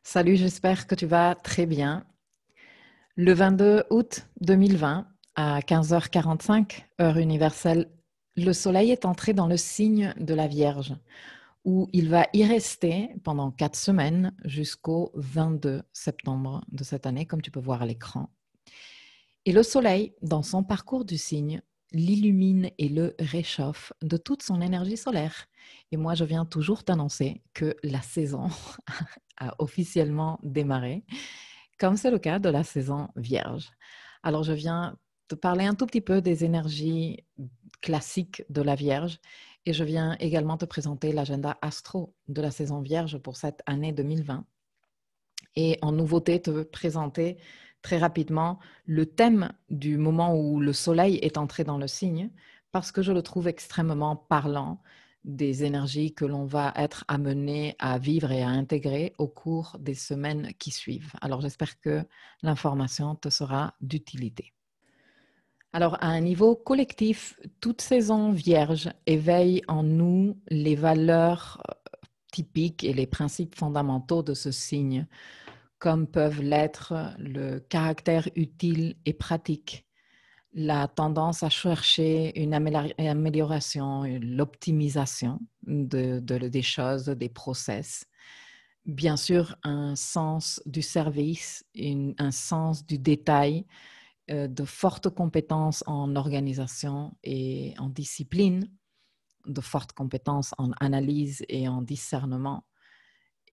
Salut, j'espère que tu vas très bien. Le 22 août 2020, à 15h45, heure universelle, le Soleil est entré dans le signe de la Vierge, où il va y rester pendant 4 semaines jusqu'au 22 septembre de cette année, comme tu peux voir à l'écran. Et le Soleil, dans son parcours du signe, l'illumine et le réchauffe de toute son énergie solaire. Et moi, je viens toujours t'annoncer que la saison a officiellement démarré, comme c'est le cas de la saison Vierge. Alors, je viens te parler un tout petit peu des énergies classiques de la Vierge et je viens également te présenter l'agenda astro de la saison Vierge pour cette année 2020. Et en nouveauté, te présenter très rapidement le thème du moment où le soleil est entré dans le signe, parce que je le trouve extrêmement parlant des énergies que l'on va être amené à vivre et à intégrer au cours des semaines qui suivent. Alors j'espère que l'information te sera d'utilité. Alors, à un niveau collectif, toute saison vierge éveille en nous les valeurs typiques et les principes fondamentaux de ce signe, comme peuvent l'être le caractère utile et pratique, la tendance à chercher une amélioration, l'optimisation des choses, des process. Bien sûr, un sens du service, un sens du détail, de fortes compétences en organisation et en discipline, de fortes compétences en analyse et en discernement,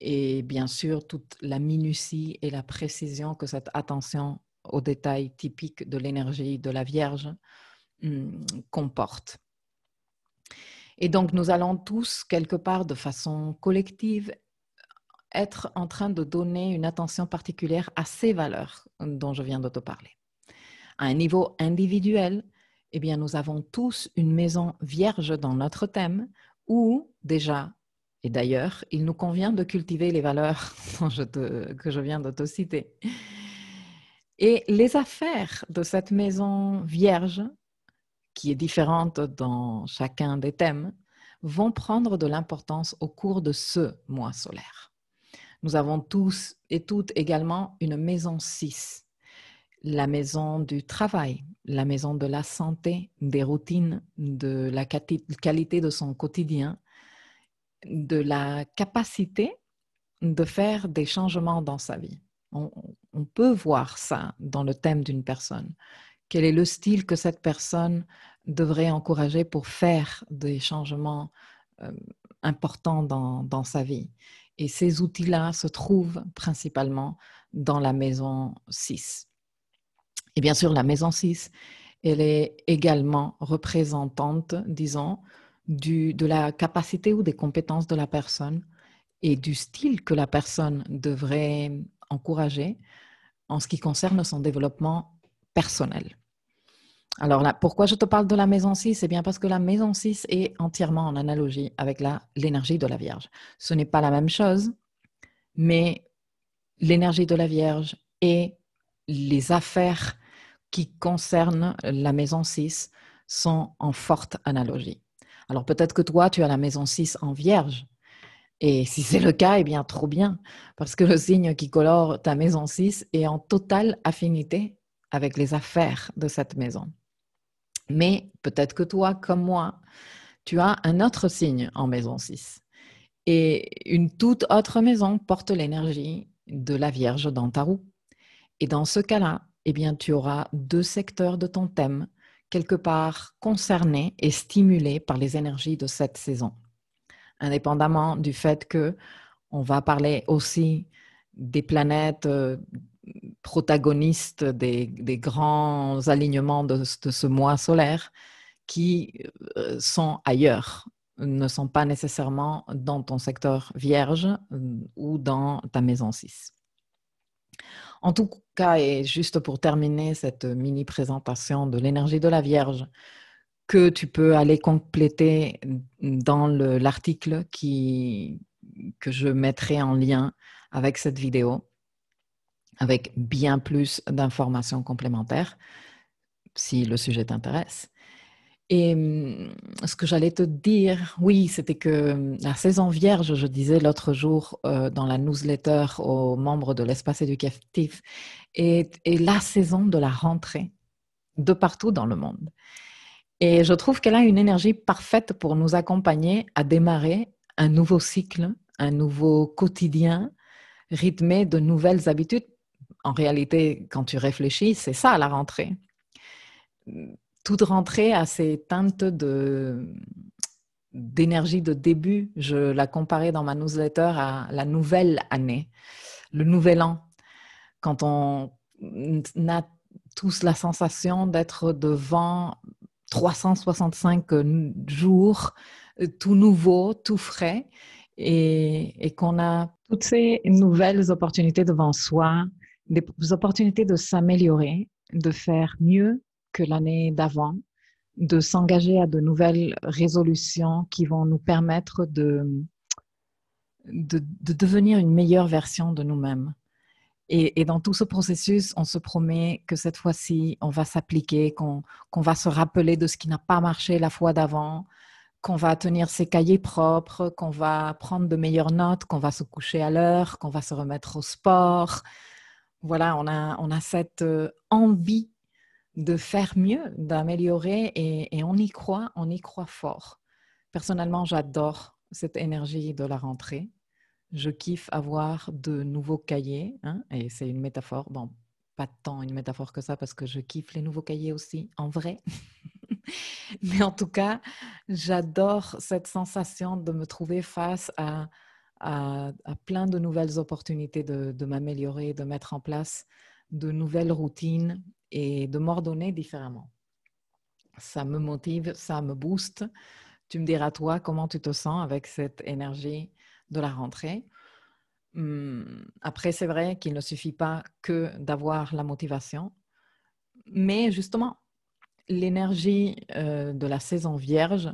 et bien sûr toute la minutie et la précision que cette attention aux détails typiques de l'énergie de la Vierge comporte. Et donc nous allons tous, quelque part de façon collective, être en train de donner une attention particulière à ces valeurs dont je viens de te parler. À un niveau individuel, eh bien, nous avons tous une maison vierge dans notre thème où déjà, et d'ailleurs, il nous convient de cultiver les valeurs que je viens de te citer. Et les affaires de cette maison vierge, qui est différente dans chacun des thèmes, vont prendre de l'importance au cours de ce mois solaire. Nous avons tous et toutes également une maison 6, la maison du travail, la maison de la santé, des routines, de la qualité de son quotidien, de la capacité de faire des changements dans sa vie. On peut voir ça dans le thème d'une personne. Quel est le style que cette personne devrait encourager pour faire des changements importants dans sa vie? Et ces outils-là se trouvent principalement dans la maison 6. Et bien sûr, la maison 6, elle est également représentante, disons, de la capacité ou des compétences de la personne et du style que la personne devrait encourager en ce qui concerne son développement personnel. Alors là, pourquoi je te parle de la maison 6? C'est bien parce que la maison 6 est entièrement en analogie avec l'énergie de la Vierge. Ce n'est pas la même chose, mais l'énergie de la Vierge et les affaires qui concernent la maison 6 sont en forte analogie. Alors peut-être que toi, tu as la maison 6 en Vierge. Et si c'est le cas, eh bien, trop bien, parce que le signe qui colore ta maison 6 est en totale affinité avec les affaires de cette maison. Mais peut-être que toi, comme moi, tu as un autre signe en maison 6. Et une toute autre maison porte l'énergie de la Vierge dans ta roue. Et dans ce cas-là, eh bien, tu auras deux secteurs de ton thème quelque part concernés et stimulés par les énergies de cette saison. Indépendamment du fait que on va parler aussi des planètes protagonistes des grands alignements de ce mois solaire qui sont ailleurs, ne sont pas nécessairement dans ton secteur vierge ou dans ta maison 6. En tout cas, et juste pour terminer cette mini présentation de l'énergie de la Vierge, que tu peux aller compléter dans l'article que je mettrai en lien avec cette vidéo, avec bien plus d'informations complémentaires, si le sujet t'intéresse. Et ce que j'allais te dire, oui, c'était que la saison vierge, je disais l'autre jour dans la newsletter aux membres de l'espace éducatif, est la saison de la rentrée de partout dans le monde. Et je trouve qu'elle a une énergie parfaite pour nous accompagner à démarrer un nouveau cycle, un nouveau quotidien rythmé de nouvelles habitudes. En réalité, quand tu réfléchis, c'est ça la rentrée. Toute rentrée a ses teintes d'énergie de début. Je la comparais dans ma newsletter à la nouvelle année, le nouvel an, quand on a tous la sensation d'être devant 365 jours, tout nouveau, tout frais, et qu'on a toutes ces nouvelles opportunités devant soi, des opportunités de s'améliorer, de faire mieux que l'année d'avant, de s'engager à de nouvelles résolutions qui vont nous permettre de devenir une meilleure version de nous-mêmes. Et dans tout ce processus, on se promet que cette fois-ci, on va s'appliquer, qu'on va se rappeler de ce qui n'a pas marché la fois d'avant, qu'on va tenir ses cahiers propres, qu'on va prendre de meilleures notes, qu'on va se coucher à l'heure, qu'on va se remettre au sport. Voilà, on a cette envie de faire mieux, d'améliorer, et on y croit fort. Personnellement, j'adore cette énergie de la rentrée. Je kiffe avoir de nouveaux cahiers, hein, et c'est une métaphore, bon, pas tant une métaphore que ça, parce que je kiffe les nouveaux cahiers aussi, en vrai. Mais en tout cas, j'adore cette sensation de me trouver face à plein de nouvelles opportunités de m'améliorer, de mettre en place de nouvelles routines et de m'ordonner différemment. Ça me motive, ça me booste. Tu me diras, toi, comment tu te sens avec cette énergie de la rentrée. Après, c'est vrai qu'il ne suffit pas que d'avoir la motivation, mais justement, l'énergie de la saison vierge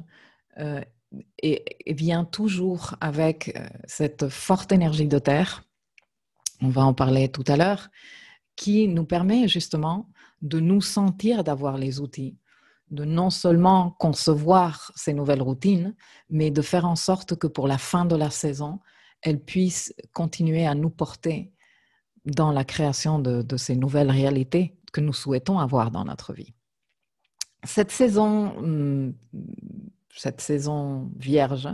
vient toujours avec cette forte énergie de terre, on va en parler tout à l'heure, qui nous permet justement de nous sentir d'avoir les outils, de non seulement concevoir ces nouvelles routines, mais de faire en sorte que pour la fin de la saison, elles puissent continuer à nous porter dans la création de ces nouvelles réalités que nous souhaitons avoir dans notre vie. Cette saison vierge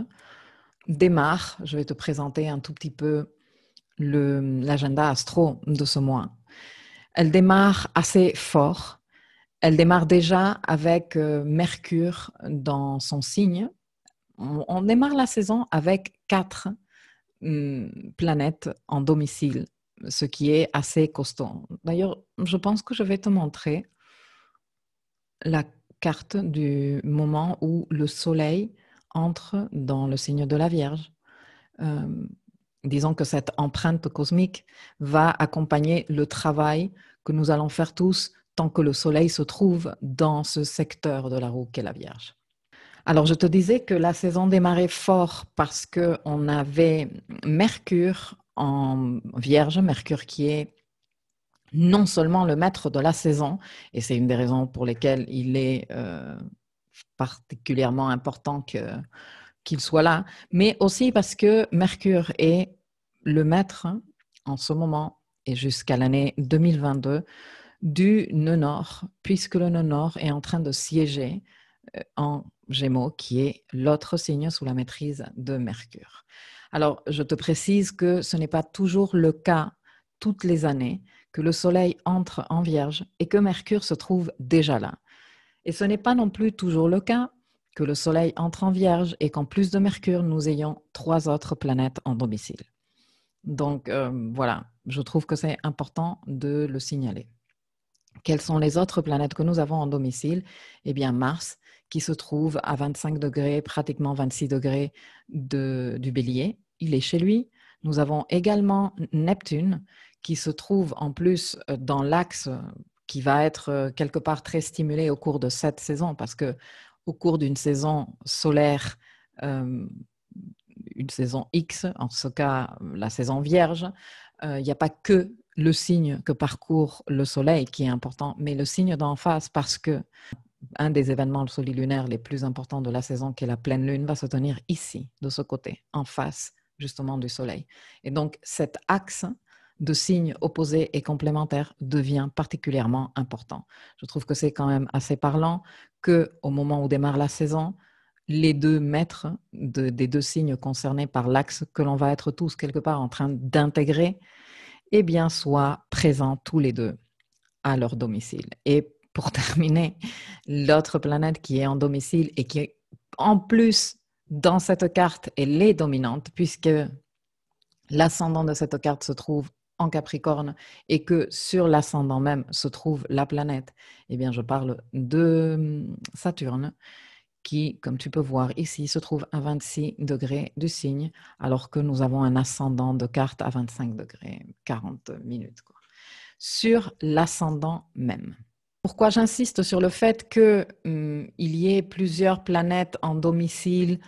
démarre, je vais te présenter un tout petit peu l'agenda astro de ce mois. Elle démarre assez fort. Elle démarre déjà avec Mercure dans son signe. On démarre la saison avec 4 planètes en domicile, ce qui est assez costaud. D'ailleurs, je pense que je vais te montrer la carte du moment où le Soleil entre dans le signe de la Vierge. Disons que cette empreinte cosmique va accompagner le travail que nous allons faire tous tant que le Soleil se trouve dans ce secteur de la roue qu'est la Vierge. Alors, je te disais que la saison démarrait fort parce qu'on avait Mercure en Vierge, Mercure qui est non seulement le maître de la saison, et c'est une des raisons pour lesquelles il est particulièrement important qu'il soit là, mais aussi parce que Mercure est le maître en ce moment et jusqu'à l'année 2022 du nœud nord, puisque le nœud nord est en train de siéger en Gémeaux, qui est l'autre signe sous la maîtrise de Mercure. Alors, je te précise que ce n'est pas toujours le cas toutes les années que le Soleil entre en Vierge et que Mercure se trouve déjà là. Et ce n'est pas non plus toujours le cas que le Soleil entre en Vierge et qu'en plus de Mercure, nous ayons 3 autres planètes en domicile. Donc voilà, je trouve que c'est important de le signaler. Quelles sont les autres planètes que nous avons en domicile? Eh bien, Mars, qui se trouve à 25 degrés, pratiquement 26 degrés du Bélier, il est chez lui. Nous avons également Neptune, qui se trouve en plus dans l'axe qui va être quelque part très stimulé au cours de cette saison, parce que au cours d'une saison solaire, une saison X, en ce cas la saison Vierge, il n'y a pas que le signe que parcourt le Soleil qui est important, mais le signe d'en face, parce que un des événements solilunaires les plus importants de la saison, qui est la pleine lune, va se tenir ici, de ce côté, en face justement du soleil. Et donc cet axe de signes opposés et complémentaires devient particulièrement important. Je trouve que c'est quand même assez parlant qu'au moment où démarre la saison, les deux maîtres des deux signes concernés par l'axe que l'on va être tous quelque part en train d'intégrer, eh bien, soient présents tous les deux à leur domicile. Et pour terminer, l'autre planète qui est en domicile et qui, en plus, dans cette carte, elle est dominante, puisque l'ascendant de cette carte se trouve en Capricorne et que sur l'ascendant même se trouve la planète. Eh bien, je parle de Saturne, qui, comme tu peux voir ici, se trouve à 26 degrés du signe, alors que nous avons un ascendant de carte à 25 degrés, 40 minutes, quoi, sur l'ascendant même. Pourquoi j'insiste sur le fait qu'il y ait plusieurs planètes en domicile?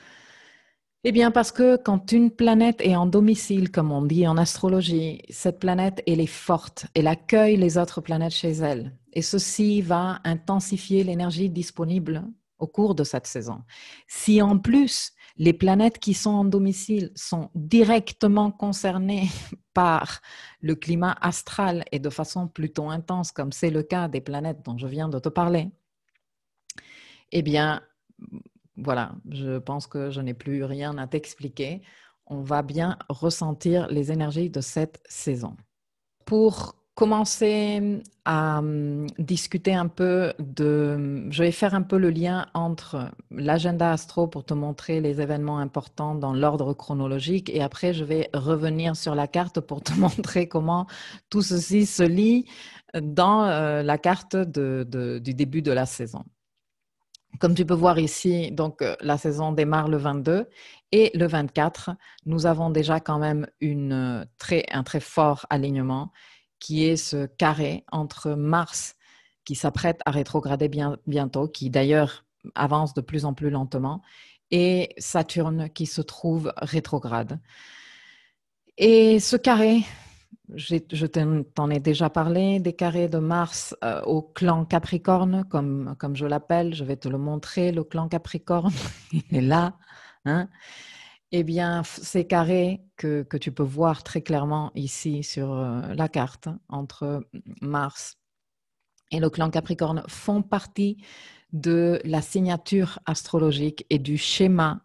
Eh bien, parce que quand une planète est en domicile, comme on dit en astrologie, cette planète, elle est forte, elle accueille les autres planètes chez elle. Et ceci va intensifier l'énergie disponible au cours de cette saison. Si en plus, les planètes qui sont en domicile sont directement concernées par le climat astral et de façon plutôt intense, comme c'est le cas des planètes dont je viens de te parler, eh bien, voilà, je pense que je n'ai plus rien à t'expliquer. On va bien ressentir les énergies de cette saison. Pour commencer à discuter un peu je vais faire un peu le lien entre l'agenda astro pour te montrer les événements importants dans l'ordre chronologique, et après je vais revenir sur la carte pour te montrer comment tout ceci se lie dans la carte du début de la saison. Comme tu peux voir ici, donc la saison démarre le 22 et le 24, nous avons déjà quand même un très fort alignement qui est ce carré entre Mars qui s'apprête à rétrograder bientôt, qui d'ailleurs avance de plus en plus lentement, et Saturne qui se trouve rétrograde. Et ce carré, je t'en ai déjà parlé, des carrés de Mars au clan Capricorne, comme je l'appelle. Je vais te le montrer, le clan Capricorne, il est là. Hein. Eh bien, ces carrés que tu peux voir très clairement ici sur la carte, entre Mars et le clan Capricorne, font partie de la signature astrologique et du schéma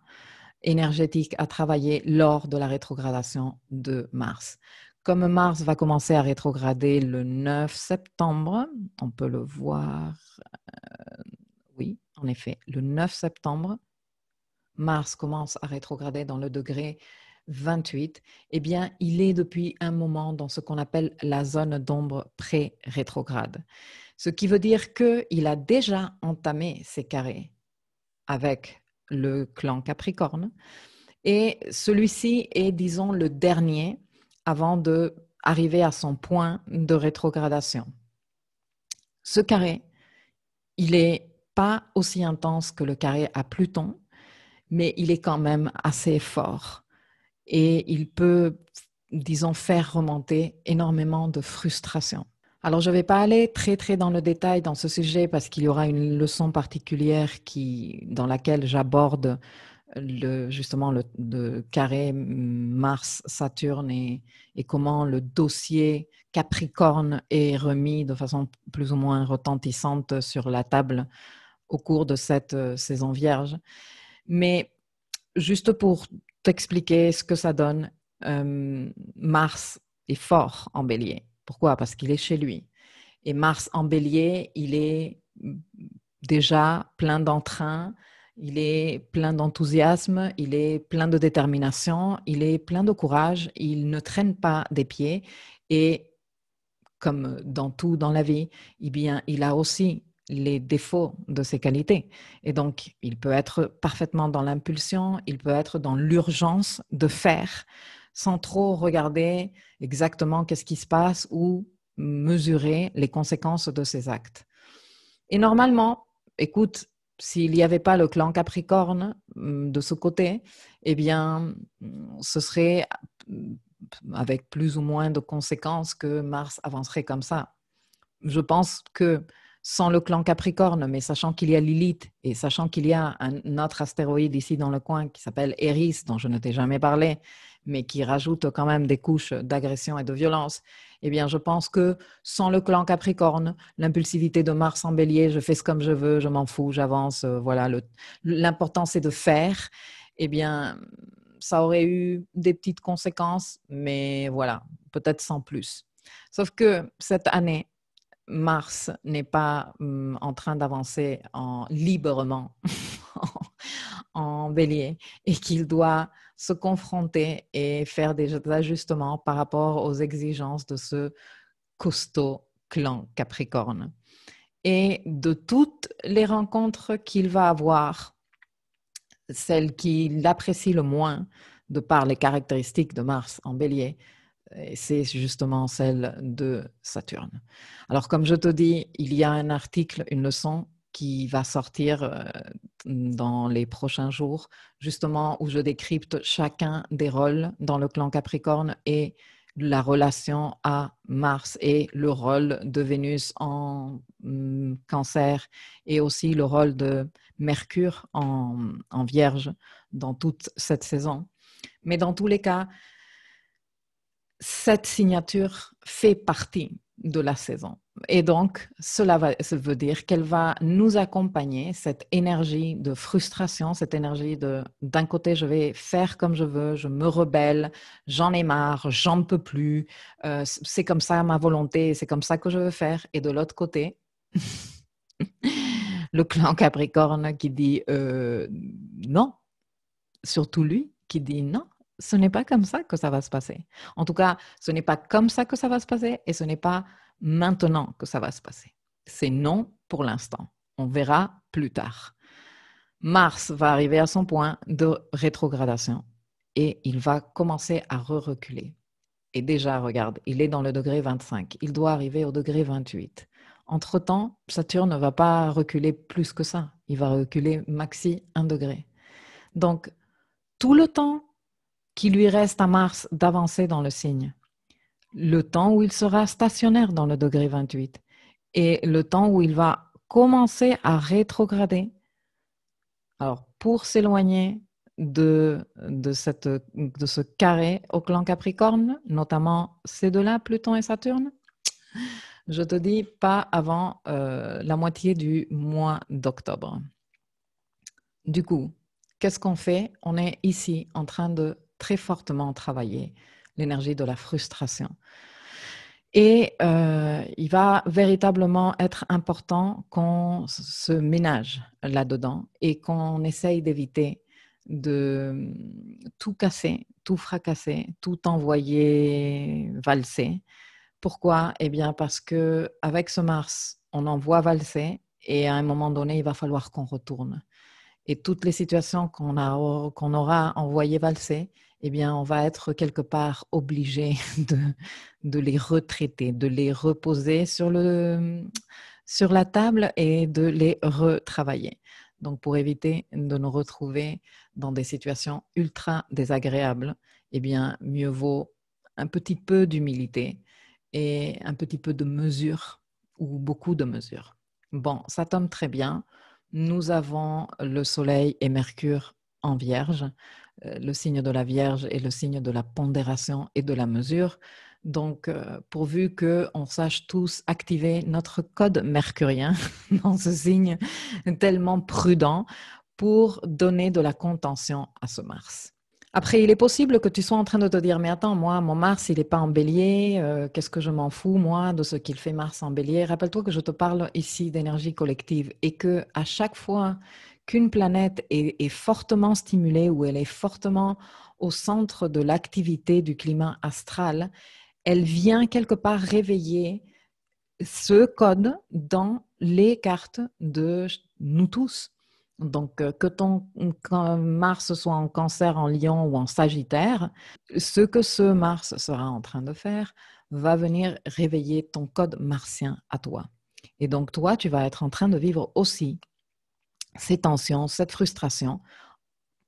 énergétique à travailler lors de la rétrogradation de Mars. Comme Mars va commencer à rétrograder le 9 septembre, on peut le voir, oui, en effet, le 9 septembre, Mars commence à rétrograder dans le degré 28, eh bien, il est depuis un moment dans ce qu'on appelle la zone d'ombre pré-rétrograde. Ce qui veut dire qu'il a déjà entamé ses carrés avec le clan Capricorne, et celui-ci est, disons, le dernier avant d'arriver à son point de rétrogradation. Ce carré, il n'est pas aussi intense que le carré à Pluton, mais il est quand même assez fort. Et il peut, disons, faire remonter énormément de frustration. Alors, je ne vais pas aller très dans le détail dans ce sujet parce qu'il y aura une leçon particulière dans laquelle j'aborde justement le carré Mars-Saturne et comment le dossier Capricorne est remis de façon plus ou moins retentissante sur la table au cours de cette saison vierge. Mais juste pour t'expliquer ce que ça donne, Mars est fort en bélier. Pourquoi? Parce qu'il est chez lui. Et Mars en bélier, il est déjà plein d'entrain, il est plein d'enthousiasme, il est plein de détermination, il est plein de courage, il ne traîne pas des pieds, et comme dans tout dans la vie, eh bien, il a aussi les défauts de ses qualités. Et donc, il peut être parfaitement dans l'impulsion, il peut être dans l'urgence de faire sans trop regarder exactement qu'est-ce qui se passe ou mesurer les conséquences de ses actes. Et normalement, écoute, s'il n'y avait pas le clan Capricorne de ce côté, eh bien, ce serait avec plus ou moins de conséquences que Mars avancerait comme ça. Je pense que sans le clan Capricorne, mais sachant qu'il y a Lilith et sachant qu'il y a un autre astéroïde ici dans le coin qui s'appelle Eris, dont je ne t'ai jamais parlé, mais qui rajoute quand même des couches d'agression et de violence, eh bien, je pense que sans le clan Capricorne, l'impulsivité de Mars en Bélier, je fais ce comme je veux, je m'en fous, j'avance, voilà, l'important c'est de faire, eh bien, ça aurait eu des petites conséquences, mais voilà, peut-être sans plus. Sauf que cette année, Mars n'est pas en train d'avancer librement en bélier et qu'il doit se confronter et faire des ajustements par rapport aux exigences de ce costaud clan Capricorne. Et de toutes les rencontres qu'il va avoir, celle qu'il apprécie le moins de par les caractéristiques de Mars en bélier, c'est justement celle de Saturne. Alors, comme je te dis, il y a un article, une leçon qui va sortir dans les prochains jours, justement où je décrypte chacun des rôles dans le clan Capricorne et la relation à Mars et le rôle de Vénus en Cancer et aussi le rôle de Mercure en Vierge dans toute cette saison. Mais dans tous les cas, cette signature fait partie de la saison. Et donc, ça veut dire qu'elle va nous accompagner, cette énergie de frustration, cette énergie d'un côté, je vais faire comme je veux, je me rebelle, j'en ai marre, j'en peux plus, c'est comme ça ma volonté, c'est comme ça que je veux faire. Et de l'autre côté, le clan Capricorne qui dit non, surtout lui qui dit non. Ce n'est pas comme ça que ça va se passer. En tout cas, ce n'est pas comme ça que ça va se passer et ce n'est pas maintenant que ça va se passer. C'est non pour l'instant. On verra plus tard. Mars va arriver à son point de rétrogradation et il va commencer à reculer. Et déjà, regarde, il est dans le degré 25. Il doit arriver au degré 28. Entre-temps, Saturne ne va pas reculer plus que ça. Il va reculer maxi 1 degré. Donc, tout le temps qui lui reste à Mars d'avancer dans le signe, le temps où il sera stationnaire dans le degré 28 et le temps où il va commencer à rétrograder. Alors, pour s'éloigner de ce carré au clan Capricorne, notamment ces deux-là, Pluton et Saturne, je te dis pas avant la moitié du mois d'octobre. Du coup, qu'est-ce qu'on fait? On est ici en train de très fortement travailler l'énergie de la frustration. Et il va véritablement être important qu'on se ménage là-dedans et qu'on essaye d'éviter de tout casser, tout fracasser, tout envoyer valser. Pourquoi? Eh bien parce qu'avec ce Mars, on envoie valser et à un moment donné, il va falloir qu'on retourne. Et toutes les situations qu'on aura envoyées valser, eh bien, on va être quelque part obligé de les retraiter, de les reposer sur la table et de les retravailler. Donc, pour éviter de nous retrouver dans des situations ultra désagréables, eh bien, mieux vaut un petit peu d'humilité et un petit peu de mesure ou beaucoup de mesure. Bon, ça tombe très bien. Nous avons le Soleil et Mercure en Vierge. Le signe de la Vierge est le signe de la pondération et de la mesure. Donc, pourvu qu'on sache tous activer notre code mercurien dans ce signe tellement prudent pour donner de la contention à ce Mars. Après, il est possible que tu sois en train de te dire, mais attends, moi, mon Mars, il n'est pas en bélier, qu'est-ce que je m'en fous, moi, de ce qu'il fait Mars en bélier? Rappelle-toi que je te parle ici d'énergie collective et que à chaque fois qu'une planète est fortement stimulée ou elle est fortement au centre de l'activité du climat astral, elle vient quelque part réveiller ce code dans les cartes de nous tous. Donc, que ton Mars soit en Cancer, en Lion ou en Sagittaire, ce que ce Mars sera en train de faire va venir réveiller ton code martien à toi. Et donc, toi, tu vas être en train de vivre aussi ces tensions, cette frustration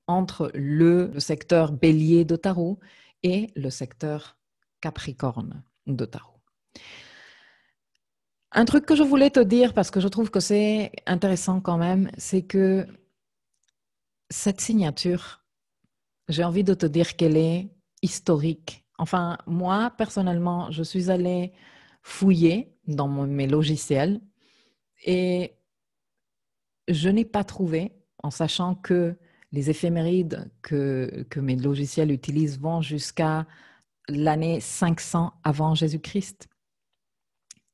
entre le secteur Bélier de Tarot et le secteur Capricorne de Tarot. Un truc que je voulais te dire, parce que je trouve que c'est intéressant quand même, c'est que cette signature, j'ai envie de te dire qu'elle est historique. Enfin, moi, personnellement, je suis allée fouiller dans mes logiciels et je n'ai pas trouvé, en sachant que les éphémérides que mes logiciels utilisent vont jusqu'à l'année 500 avant Jésus-Christ,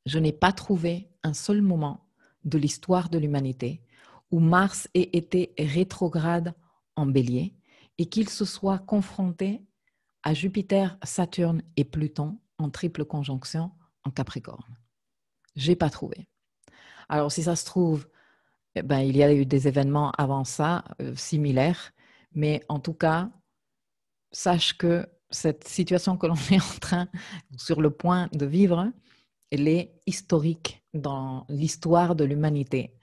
je n'ai pas trouvé un seul moment de l'histoire de l'humanité où Mars ait été rétrograde en Bélier et qu'il se soit confronté à Jupiter, Saturne et Pluton en triple conjonction en Capricorne. J'ai pas trouvé. Alors si ça se trouve, eh ben, il y a eu des événements avant ça similaires, mais en tout cas, sache que cette situation que l'on est en train, sur le point de vivre, elle est historique dans l'histoire de l'humanité.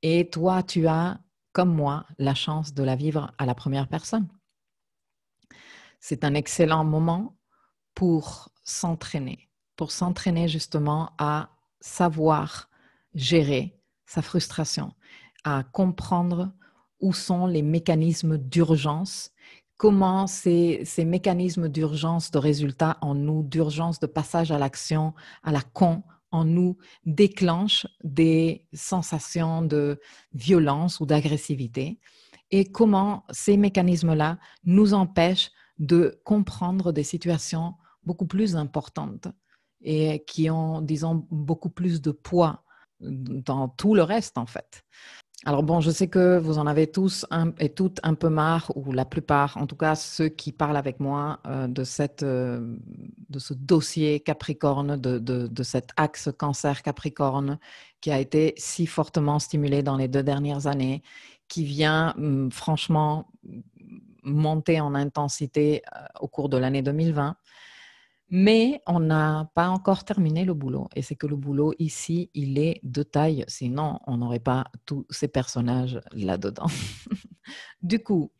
Et toi, tu as, comme moi, la chance de la vivre à la première personne. C'est un excellent moment pour s'entraîner justement à savoir gérer sa frustration, à comprendre où sont les mécanismes d'urgence, comment ces mécanismes d'urgence de résultat en nous, d'urgence de passage à l'action, à la en nous, déclenchent des sensations de violence ou d'agressivité et comment ces mécanismes-là nous empêchent de comprendre des situations beaucoup plus importantes et qui ont, disons, beaucoup plus de poids dans tout le reste, en fait. Alors bon, je sais que vous en avez tous et toutes un peu marre, ou la plupart, en tout cas ceux qui parlent avec moi de ce dossier Capricorne, de cet axe Cancer-Capricorne qui a été si fortement stimulé dans les 2 dernières années, qui vient franchement monter en intensité au cours de l'année 2020. Mais on n'a pas encore terminé le boulot. Et c'est que le boulot ici, il est de taille. Sinon, on n'aurait pas tous ces personnages là-dedans. Du coup,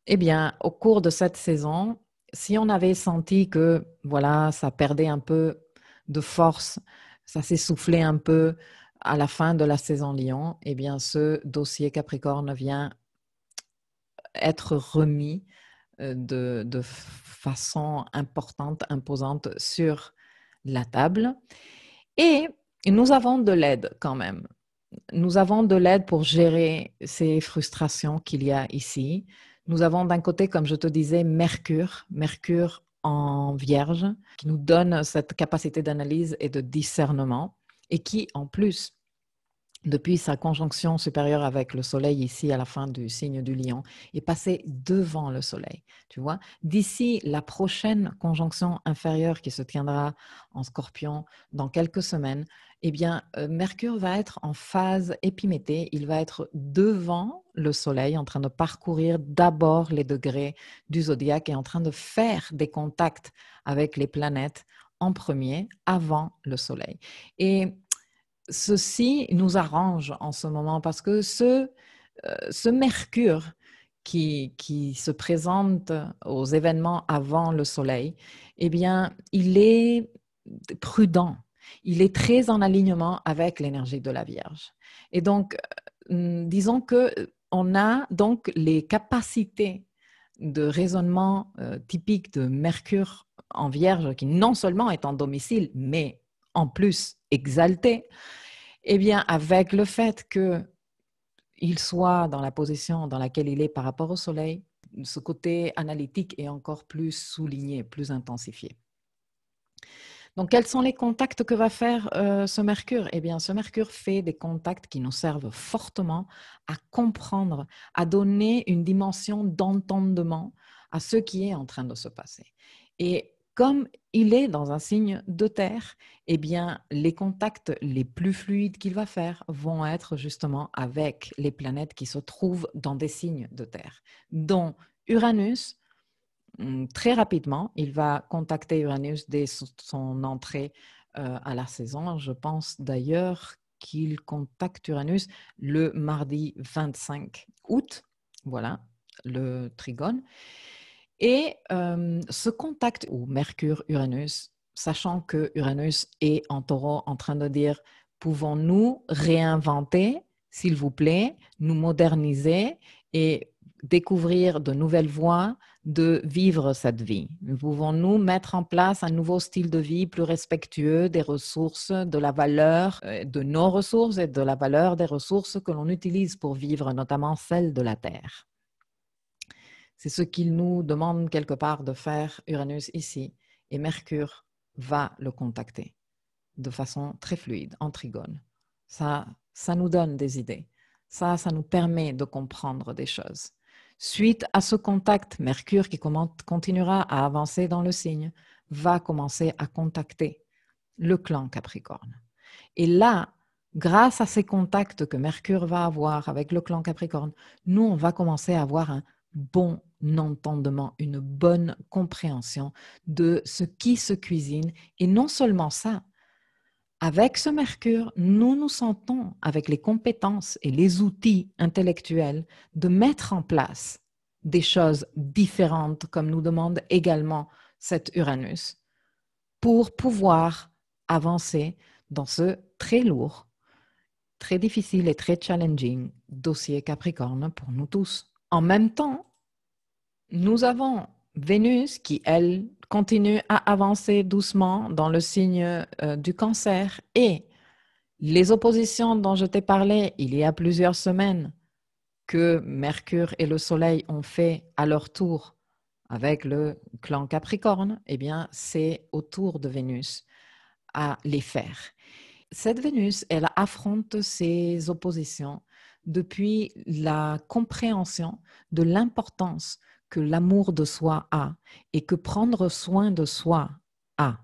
eh bien, au cours de cette saison, si on avait senti que, voilà, ça perdait un peu de force, ça s'essoufflait un peu à la fin de la saison Lion, eh bien, ce dossier Capricorne vient être remis de façon importante, imposante sur la table. Et nous avons de l'aide quand même. Nous avons de l'aide pour gérer ces frustrations qu'il y a ici. Nous avons d'un côté, comme je te disais, Mercure en Vierge, qui nous donne cette capacité d'analyse et de discernement et qui, en plus, depuis sa conjonction supérieure avec le Soleil ici à la fin du signe du Lion, est passé devant le Soleil. Tu vois, d'ici la prochaine conjonction inférieure qui se tiendra en Scorpion dans quelques semaines, eh bien, Mercure va être en phase épiméthée. Il va être devant le Soleil, en train de parcourir d'abord les degrés du zodiaque et en train de faire des contacts avec les planètes en premier, avant le Soleil. Et ceci nous arrange en ce moment parce que ce Mercure qui se présente aux événements avant le Soleil, eh bien, il est prudent. Il est très en alignement avec l'énergie de la Vierge. Et donc, disons qu'on a donc les capacités de raisonnement typiques de Mercure en Vierge, qui non seulement est en domicile, mais en plus exalté, eh bien, avec le fait qu'il soit dans la position dans laquelle il est par rapport au Soleil, ce côté analytique est encore plus souligné, plus intensifié. Donc, quels sont les contacts que va faire ce Mercure? Eh bien, ce Mercure fait des contacts qui nous servent fortement à comprendre, à donner une dimension d'entendement à ce qui est en train de se passer. Et comme il est dans un signe de terre, eh bien, les contacts les plus fluides qu'il va faire vont être justement avec les planètes qui se trouvent dans des signes de terre, dont Uranus. Très rapidement, il va contacter Uranus dès son entrée à la saison. Je pense d'ailleurs qu'il contacte Uranus le mardi 25 août. Voilà, le trigone. Et ce contact où Mercure-Uranus sachant que Uranus est en taureau en train de dire, pouvons-nous réinventer, s'il vous plaît, nous moderniser et découvrir de nouvelles voies de vivre cette vie? Pouvons-nous mettre en place un nouveau style de vie plus respectueux des ressources, de la valeur de nos ressources et de la valeur des ressources que l'on utilise pour vivre, notamment celles de la Terre? C'est ce qu'il nous demande quelque part de faire, Uranus, ici. Et Mercure va le contacter de façon très fluide, en trigone. Ça nous donne des idées. Ça nous permet de comprendre des choses. Suite à ce contact, Mercure, qui continuera à avancer dans le signe, va commencer à contacter le clan Capricorne. Et là, grâce à ces contacts que Mercure va avoir avec le clan Capricorne, nous, on va commencer à avoir un bon entendement, une bonne compréhension de ce qui se cuisine. Et non seulement ça, avec ce Mercure, nous nous sentons avec les compétences et les outils intellectuels de mettre en place des choses différentes, comme nous demande également cet Uranus, pour pouvoir avancer dans ce très lourd, très difficile et très challenging dossier Capricorne pour nous tous. En même temps, nous avons Vénus qui, elle, continue à avancer doucement dans le signe du Cancer, et les oppositions dont je t'ai parlé il y a plusieurs semaines que Mercure et le Soleil ont fait à leur tour avec le clan Capricorne, eh bien, c'est au tour de Vénus à les faire. Cette Vénus, elle affronte ces oppositions depuis la compréhension de l'importance que l'amour de soi a et que prendre soin de soi a.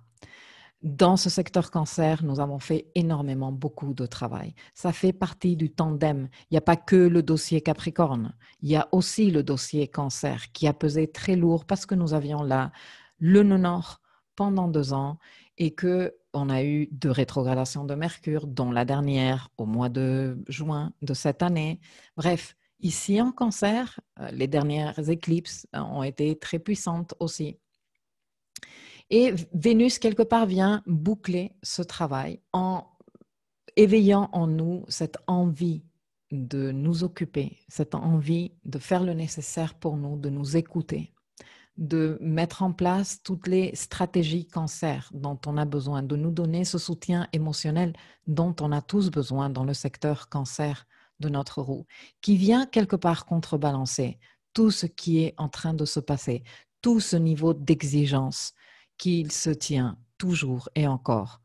Dans ce secteur cancer, nous avons fait énormément, beaucoup de travail. Ça fait partie du tandem. Il n'y a pas que le dossier Capricorne, il y a aussi le dossier cancer qui a pesé très lourd parce que nous avions là le nœud nord pendant 2 ans et qu'on a eu 2 rétrogradations de Mercure, dont la dernière au mois de juin de cette année. Bref, ici en cancer, les dernières éclipses ont été très puissantes aussi. Et Vénus, quelque part, vient boucler ce travail en éveillant en nous cette envie de nous occuper, cette envie de faire le nécessaire pour nous, de nous écouter, de mettre en place toutes les stratégies cancer dont on a besoin, de nous donner ce soutien émotionnel dont on a tous besoin dans le secteur cancer de notre roue, qui vient quelque part contrebalancer tout ce qui est en train de se passer, tout ce niveau d'exigence qu'il se tient toujours et encore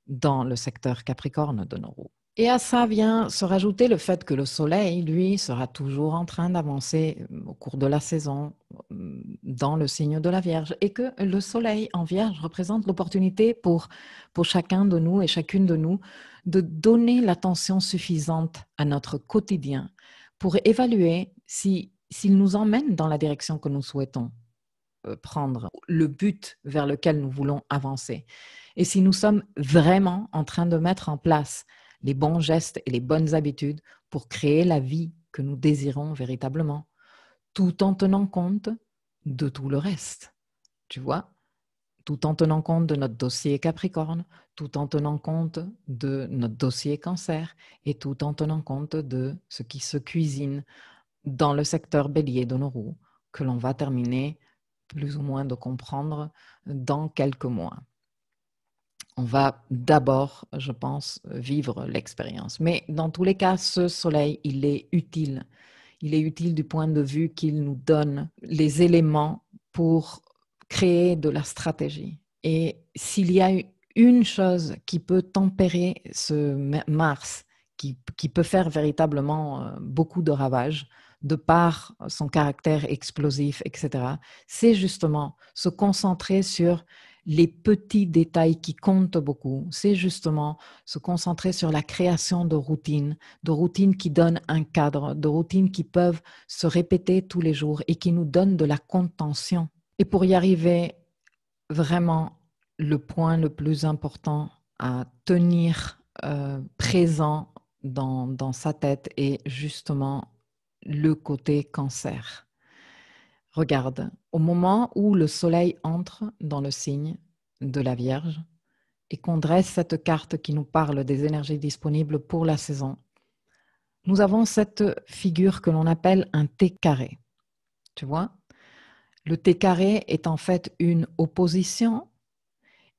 dans le secteur Capricorne de nos roues. Et à ça vient se rajouter le fait que le Soleil, lui, sera toujours en train d'avancer au cours de la saison dans le signe de la Vierge, et que le Soleil en Vierge représente l'opportunité pour chacun de nous et chacune de nous de donner l'attention suffisante à notre quotidien pour évaluer s'il nous emmène dans la direction que nous souhaitons prendre, le but vers lequel nous voulons avancer. Et si nous sommes vraiment en train de mettre en place les bons gestes et les bonnes habitudes pour créer la vie que nous désirons véritablement, tout en tenant compte de tout le reste, tu vois, tout en tenant compte de notre dossier Capricorne, tout en tenant compte de notre dossier Cancer et tout en tenant compte de ce qui se cuisine dans le secteur Bélier de nos roues, que l'on va terminer plus ou moins de comprendre dans quelques mois. On va d'abord, je pense, vivre l'expérience. Mais dans tous les cas, ce soleil, il est utile. Il est utile du point de vue qu'il nous donne les éléments pour créer de la stratégie. Et s'il y a une chose qui peut tempérer ce Mars, qui peut faire véritablement beaucoup de ravages, de par son caractère explosif, etc., c'est justement se concentrer sur les petits détails qui comptent beaucoup. C'est justement se concentrer sur la création de routines qui donnent un cadre, de routines qui peuvent se répéter tous les jours et qui nous donnent de la contention. Et pour y arriver, vraiment, le point le plus important à tenir présent dans sa tête est justement le côté cancer. Regarde, au moment où le soleil entre dans le signe, de la Vierge et qu'on dresse cette carte qui nous parle des énergies disponibles pour la saison, nous avons cette figure que l'on appelle un T carré. Tu vois? Le T carré est en fait une opposition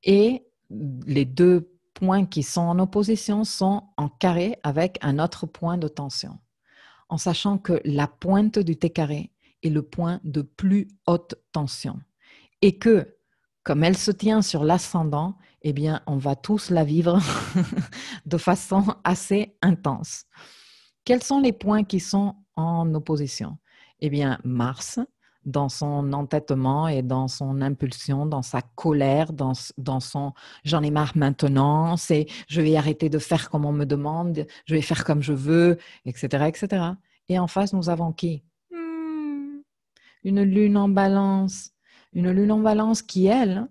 et les deux points qui sont en opposition sont en carré avec un autre point de tension, en sachant que la pointe du T carré est le point de plus haute tension et que, comme elle se tient sur l'ascendant, eh bien, on va tous la vivre de façon assez intense. Quels sont les points qui sont en opposition? Eh bien, Mars, dans son entêtement et dans son impulsion, dans sa colère, dans son j'en ai marre maintenant, c'est je vais arrêter de faire comme on me demande, je vais faire comme je veux, etc., etc. Et en face, nous avons qui? Une lune en balance. Une lune en balance qui, elle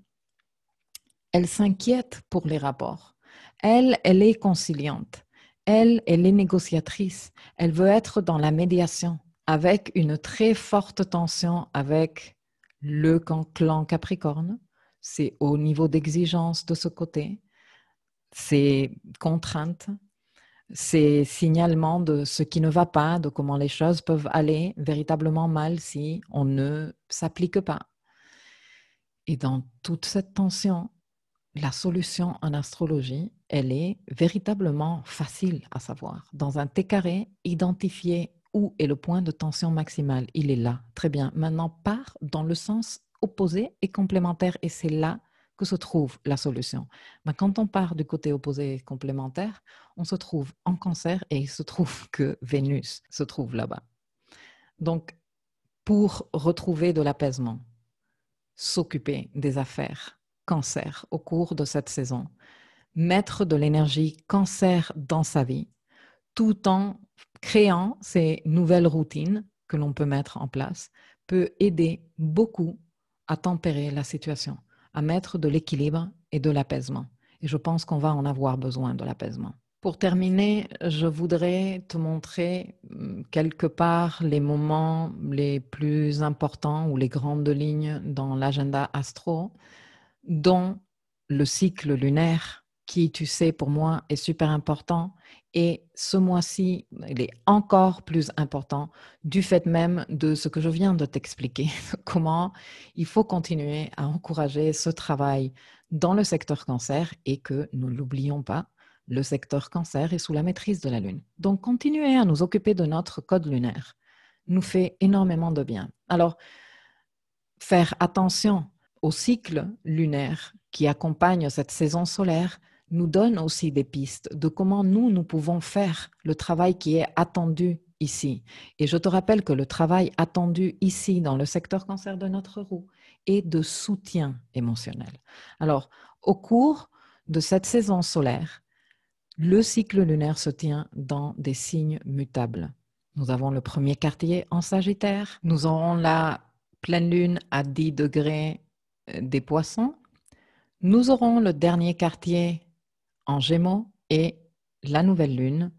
s'inquiète pour les rapports. Elle est conciliante. Elle est négociatrice. Elle veut être dans la médiation avec une très forte tension avec le clan Capricorne. C'est au niveau d'exigence de ce côté. C'est contrainte. C'est signalement de ce qui ne va pas, de comment les choses peuvent aller véritablement mal si on ne s'applique pas. Et dans toute cette tension, la solution en astrologie, elle est véritablement facile à savoir. Dans un T carré, identifier où est le point de tension maximale. Il est là. Très bien. Maintenant, part dans le sens opposé et complémentaire et c'est là que se trouve la solution. Mais quand on part du côté opposé et complémentaire, on se trouve en Cancer et il se trouve que Vénus se trouve là-bas. Donc, pour retrouver de l'apaisement, s'occuper des affaires Cancer au cours de cette saison, mettre de l'énergie Cancer dans sa vie, tout en créant ces nouvelles routines que l'on peut mettre en place, peut aider beaucoup à tempérer la situation, à mettre de l'équilibre et de l'apaisement. Et je pense qu'on va en avoir besoin de l'apaisement. Pour terminer, je voudrais te montrer quelque part les moments les plus importants ou les grandes lignes dans l'agenda astro, dont le cycle lunaire, qui, tu sais, pour moi, est super important. Et ce mois-ci, il est encore plus important du fait même de ce que je viens de t'expliquer, comment il faut continuer à encourager ce travail dans le secteur Cancer et que, ne l'oublions pas, le secteur Cancer est sous la maîtrise de la Lune. Donc, continuer à nous occuper de notre code lunaire nous fait énormément de bien. Alors, faire attention au cycle lunaire qui accompagne cette saison solaire nous donne aussi des pistes de comment nous pouvons faire le travail qui est attendu ici. Et je te rappelle que le travail attendu ici dans le secteur Cancer de notre roue est de soutien émotionnel. Alors, au cours de cette saison solaire, le cycle lunaire se tient dans des signes mutables. Nous avons le premier quartier en Sagittaire, nous aurons la pleine lune à 10 degrés des Poissons, nous aurons le dernier quartier en Gémeaux et la nouvelle lune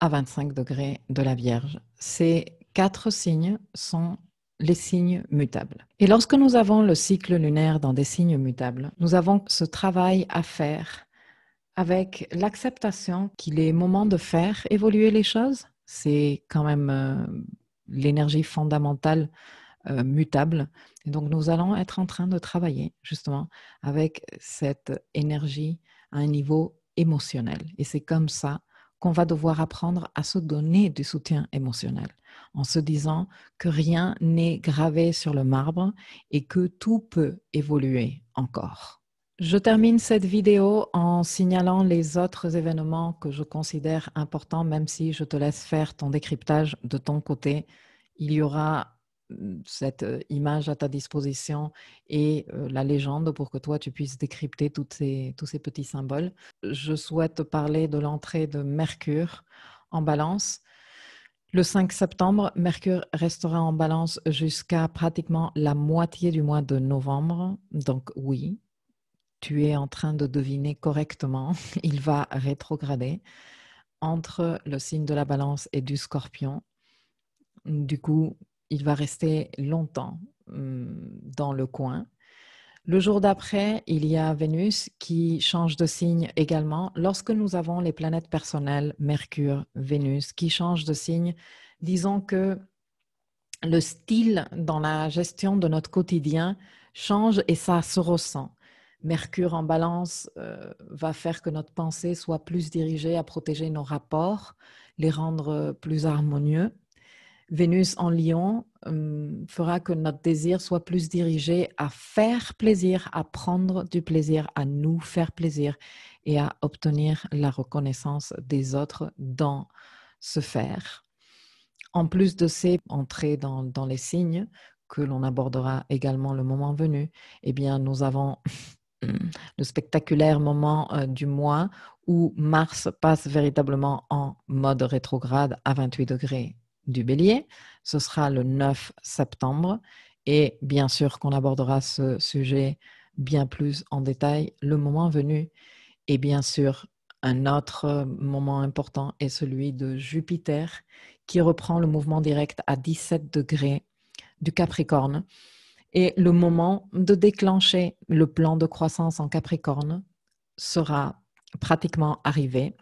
à 25 degrés de la Vierge. Ces 4 signes sont les signes mutables. Et lorsque nous avons le cycle lunaire dans des signes mutables, nous avons ce travail à faire avec l'acceptation qu'il est moment de faire évoluer les choses. C'est quand même l'énergie fondamentale mutable. Et donc, nous allons être en train de travailler justement avec cette énergie à un niveau émotionnel. Et c'est comme ça qu'on va devoir apprendre à se donner du soutien émotionnel, en se disant que rien n'est gravé sur le marbre et que tout peut évoluer encore. Je termine cette vidéo en signalant les autres événements que je considère importants, même si je te laisse faire ton décryptage de ton côté. Il y aura cette image à ta disposition et la légende pour que toi, tu puisses décrypter tous ces petits symboles. Je souhaite parler de l'entrée de Mercure en Balance. Le 5 septembre, Mercure restera en Balance jusqu'à pratiquement la moitié du mois de novembre. Donc oui, tu es en train de deviner correctement, il va rétrograder entre le signe de la Balance et du Scorpion. Du coup, il va rester longtemps dans le coin. Le jour d'après, il y a Vénus qui change de signe également. Lorsque nous avons les planètes personnelles, Mercure, Vénus, qui changent de signe, disons que le style dans la gestion de notre quotidien change et ça se ressent. Mercure en balance va faire que notre pensée soit plus dirigée à protéger nos rapports, les rendre plus harmonieux. Vénus en Lion fera que notre désir soit plus dirigé à faire plaisir, à prendre du plaisir, à nous faire plaisir et à obtenir la reconnaissance des autres dans ce faire. En plus de ces entrées dans les signes que l'on abordera également le moment venu, eh bien, nous avons le spectaculaire moment du mois où Mars passe véritablement en mode rétrograde à 28 degrés du Bélier. Ce sera le 9 septembre et bien sûr qu'on abordera ce sujet bien plus en détail le moment venu. Et bien sûr, un autre moment important est celui de Jupiter qui reprend le mouvement direct à 17 degrés du Capricorne. Et le moment de déclencher le plan de croissance en Capricorne sera pratiquement arrivé.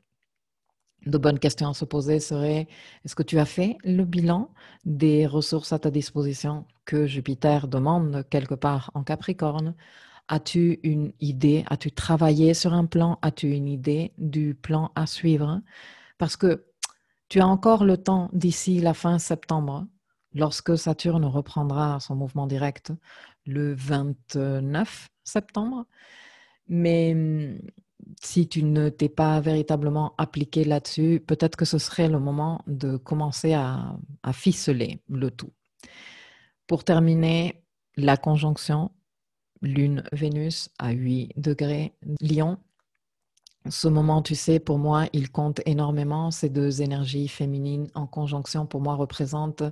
De bonnes questions à se poser seraient, est-ce que tu as fait le bilan des ressources à ta disposition que Jupiter demande quelque part en Capricorne? As-tu une idée? As-tu travaillé sur un plan? As-tu une idée du plan à suivre? Parce que tu as encore le temps d'ici la fin septembre, lorsque Saturne reprendra son mouvement direct le 29 septembre. Mais si tu ne t'es pas véritablement appliqué là-dessus, peut-être que ce serait le moment de commencer à ficeler le tout. Pour terminer, la conjonction Lune-Vénus à 8 degrés Lion. Ce moment, tu sais, pour moi, il compte énormément. Ces deux énergies féminines en conjonction, pour moi, représentent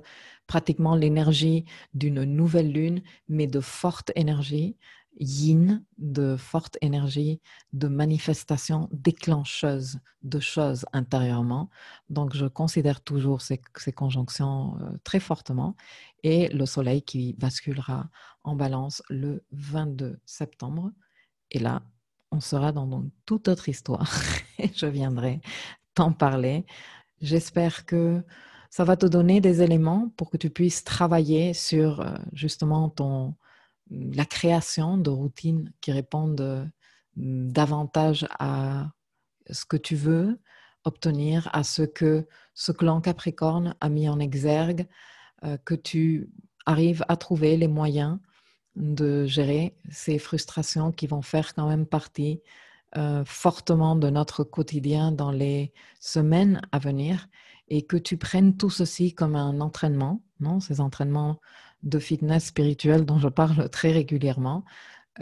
pratiquement l'énergie d'une nouvelle lune, mais de forte énergie, yin, de forte énergie, de manifestation déclencheuse de choses intérieurement. Donc, je considère toujours ces conjonctions très fortement. Et le soleil qui basculera en balance le 22 septembre. Et là, on sera dans toute autre histoire et je viendrai t'en parler. J'espère que ça va te donner des éléments pour que tu puisses travailler sur justement la création de routines qui répondent davantage à ce que tu veux obtenir, à ce que ce clan Capricorne a mis en exergue, que tu arrives à trouver les moyens de gérer ces frustrations qui vont faire quand même partie fortement de notre quotidien dans les semaines à venir et que tu prennes tout ceci comme un entraînement, non? Ces entraînements de fitness spirituel dont je parle très régulièrement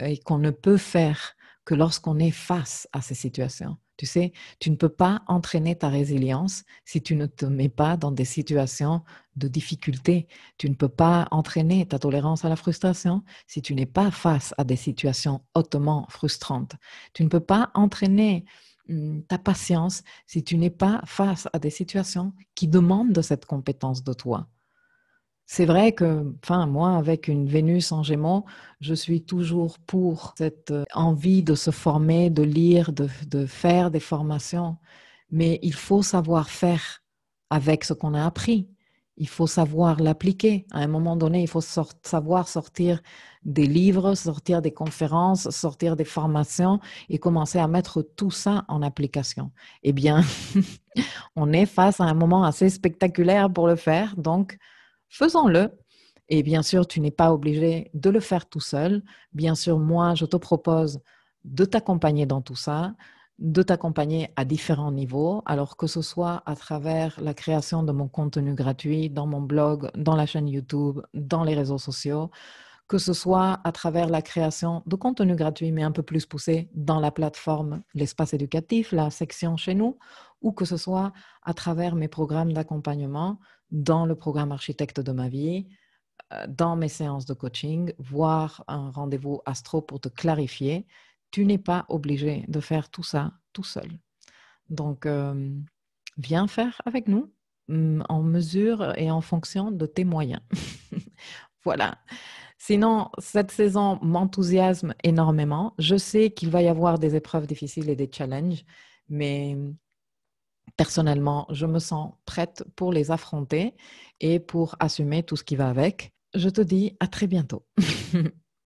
et qu'on ne peut faire que lorsqu'on est face à ces situations. Tu sais, tu ne peux pas entraîner ta résilience si tu ne te mets pas dans des situations de difficulté. Tu ne peux pas entraîner ta tolérance à la frustration si tu n'es pas face à des situations hautement frustrantes. Tu ne peux pas entraîner ta patience si tu n'es pas face à des situations qui demandent de cette compétence de toi. C'est vrai que, enfin, moi, avec une Vénus en Gémeaux, je suis toujours pour cette envie de se former, de lire, de faire des formations. Mais il faut savoir faire avec ce qu'on a appris. Il faut savoir l'appliquer. À un moment donné, il faut savoir sortir des livres, sortir des conférences, sortir des formations et commencer à mettre tout ça en application. Eh bien, on est face à un moment assez spectaculaire pour le faire. Donc, faisons-le. Et bien sûr, tu n'es pas obligé de le faire tout seul. Bien sûr, moi, je te propose de t'accompagner dans tout ça, de t'accompagner à différents niveaux, alors que ce soit à travers la création de mon contenu gratuit, dans mon blog, dans la chaîne YouTube, dans les réseaux sociaux, que ce soit à travers la création de contenu gratuit, mais un peu plus poussé dans la plateforme, l'espace éducatif, la section chez nous, ou que ce soit à travers mes programmes d'accompagnement dans le programme Architecte de ma vie, dans mes séances de coaching, voire un rendez-vous astro pour te clarifier. Tu n'es pas obligé de faire tout ça tout seul. Donc, viens faire avec nous en mesure et en fonction de tes moyens. Voilà. Sinon, cette saison m'enthousiasme énormément. Je sais qu'il va y avoir des épreuves difficiles et des challenges, mais personnellement, je me sens prête pour les affronter et pour assumer tout ce qui va avec. Je te dis à très bientôt.